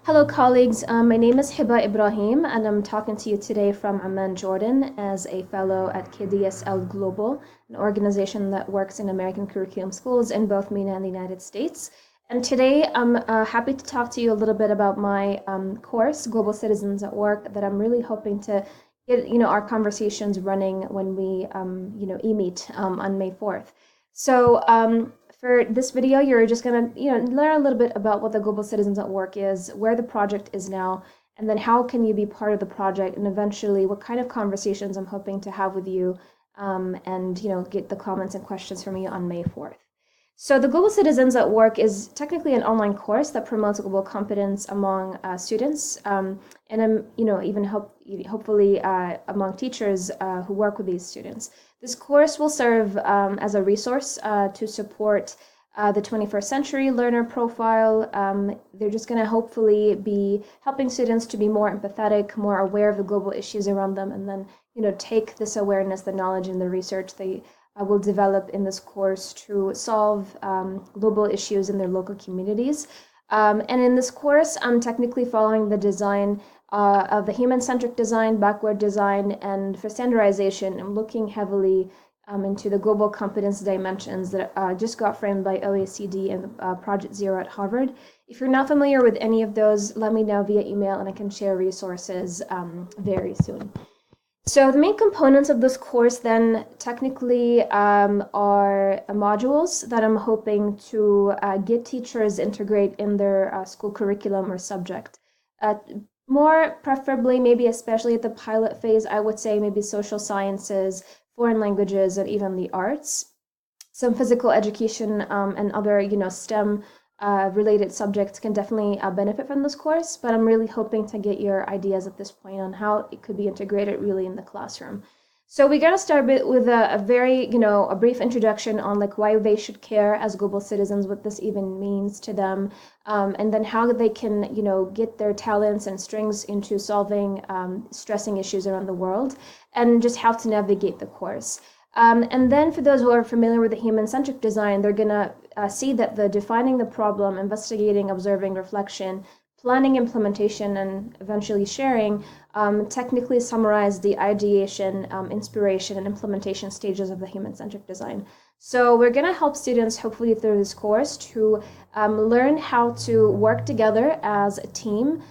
Hello, colleagues. My name is Hiba Ibrahim, and I'm talking to you today from Amman, Jordan, as a fellow at KDSL Global, an organization that works in American curriculum schools in both MENA and the United States. And today I'm happy to talk to you a little bit about my course, Global Citizens at Work, that I'm really hoping to get our conversations running when we e-meet on May 4th. For this video, you're just gonna learn a little bit about what the Global Citizens at Work is, where the project is now, and then how can you be part of the project, and eventually what kind of conversations I'm hoping to have with you, and get the comments and questions from you on May 4th. So the Global Citizens at Work is technically an online course that promotes global competence among students, and even hopefully among teachers who work with these students. This course will serve as a resource to support the 21st century learner profile. They're just going to hopefully be helping students to be more empathetic, more aware of the global issues around them, and then take this awareness, the knowledge, and the research they will develop in this course to solve global issues in their local communities. And in this course, I'm technically following the design of the human-centric design, backward design, and for standardization, I'm looking heavily into the global competence dimensions that just got framed by OECD and Project Zero at Harvard. If you're not familiar with any of those, let me know via email and I can share resources very soon. So the main components of this course then technically are modules that I'm hoping to get teachers integrate in their school curriculum or subject. More preferably, maybe especially at the pilot phase, I would say maybe social sciences, foreign languages, and even the arts. Some physical education and other, STEM related subjects can definitely benefit from this course, but I'm really hoping to get your ideas at this point on how it could be integrated really in the classroom. So we're going to start with a very, a brief introduction on like why they should care as global citizens, what this even means to them, and then how they can, get their talents and strengths into solving stressing issues around the world, and just how to navigate the course. And then for those who are familiar with the human-centric design, they're going to see that the defining the problem, investigating, observing, reflection, planning, implementation, and eventually sharing technically summarize the ideation, inspiration, and implementation stages of the human-centric design. So we're going to help students, hopefully through this course, to learn how to work together as a team,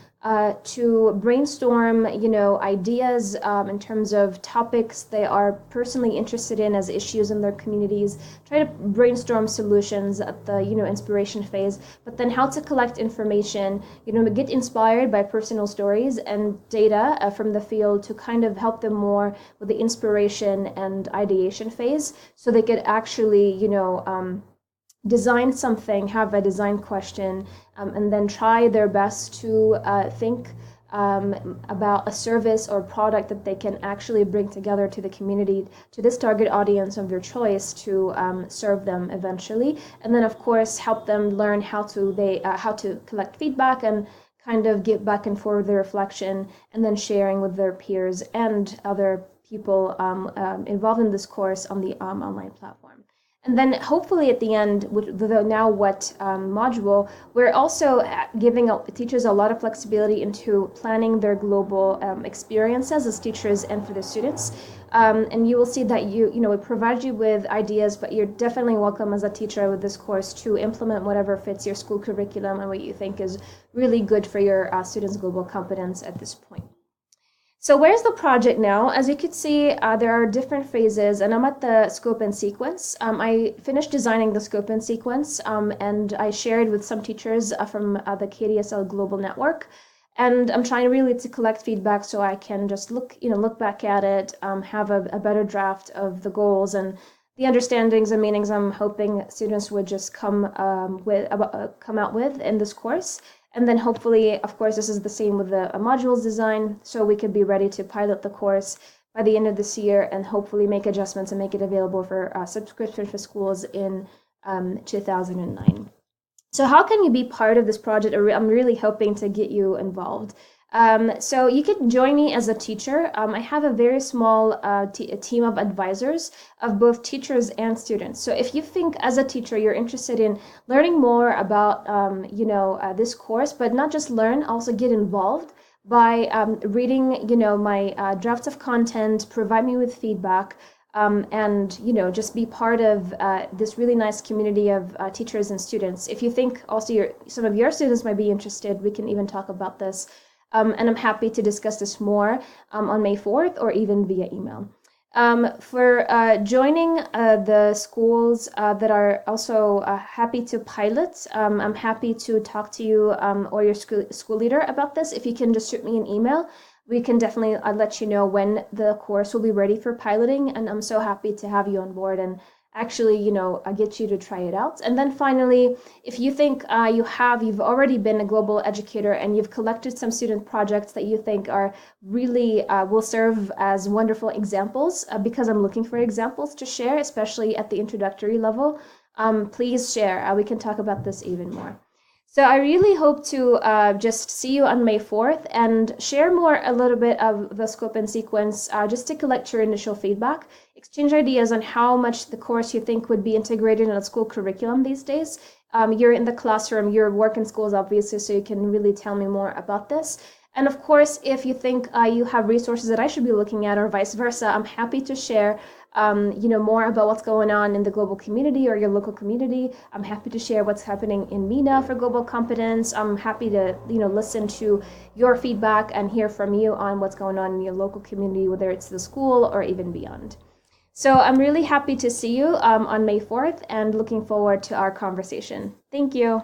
to brainstorm, ideas in terms of topics they are personally interested in as issues in their communities, try to brainstorm solutions at the, inspiration phase, but then how to collect information, get inspired by personal stories and data from the field to kind of help them more with the inspiration and ideation phase so they could actually, design something, have a design question, and then try their best to think about a service or product that they can actually bring together to the community, to this target audience of their choice to serve them eventually. And then, of course, help them learn how to collect feedback and kind of get back and forth the reflection, and then sharing with their peers and other people involved in this course on the online platform. And then hopefully at the end, with the Now What module, we're also giving teachers a lot of flexibility into planning their global experiences as teachers and for the students. And you will see that we provide you with ideas, but you're definitely welcome as a teacher with this course to implement whatever fits your school curriculum and what you think is really good for your students' global competence at this point. So where's the project now? As you can see, there are different phases, and I'm at the scope and sequence. I finished designing the scope and sequence, and I shared with some teachers from the KDSL Global Network. And I'm trying really to collect feedback so I can just look back at it, have a better draft of the goals and the understandings and meanings I'm hoping students would just come out with in this course. And then hopefully, of course, this is the same with the modules design, so we could be ready to pilot the course by the end of this year and hopefully make adjustments and make it available for subscription for schools in 2009. So how can you be part of this project? I'm really hoping to get you involved. So you can join me as a teacher. I have a very small a team of advisors of both teachers and students. So if you think as a teacher you're interested in learning more about this course, but not just learn, also get involved by reading my drafts of content, provide me with feedback. And just be part of this really nice community of teachers and students. If you think also some of your students might be interested, we can even talk about this. And I'm happy to discuss this more on May 4th or even via email. For joining the schools that are also happy to pilot, I'm happy to talk to you or your school leader about this. If you can just shoot me an email, we can definitely let you know when the course will be ready for piloting. And I'm so happy to have you on board and actually, get you to try it out. And then finally, if you think you've already been a global educator and you've collected some student projects that you think are really will serve as wonderful examples, because I'm looking for examples to share, especially at the introductory level, please share. We can talk about this even more. So I really hope to just see you on May 4th and share a little bit of the scope and sequence just to collect your initial feedback, exchange ideas on how much the course you think would be integrated in a school curriculum these days. You're in the classroom, you work in schools obviously, so you can really tell me more about this. And of course, if you think you have resources that I should be looking at or vice versa, I'm happy to share more about what's going on in the global community or your local community. I'm happy to share what's happening in MENA for global competence. I'm happy to, listen to your feedback and hear from you on what's going on in your local community, whether it's the school or even beyond. So I'm really happy to see you on May 4th and looking forward to our conversation. Thank you.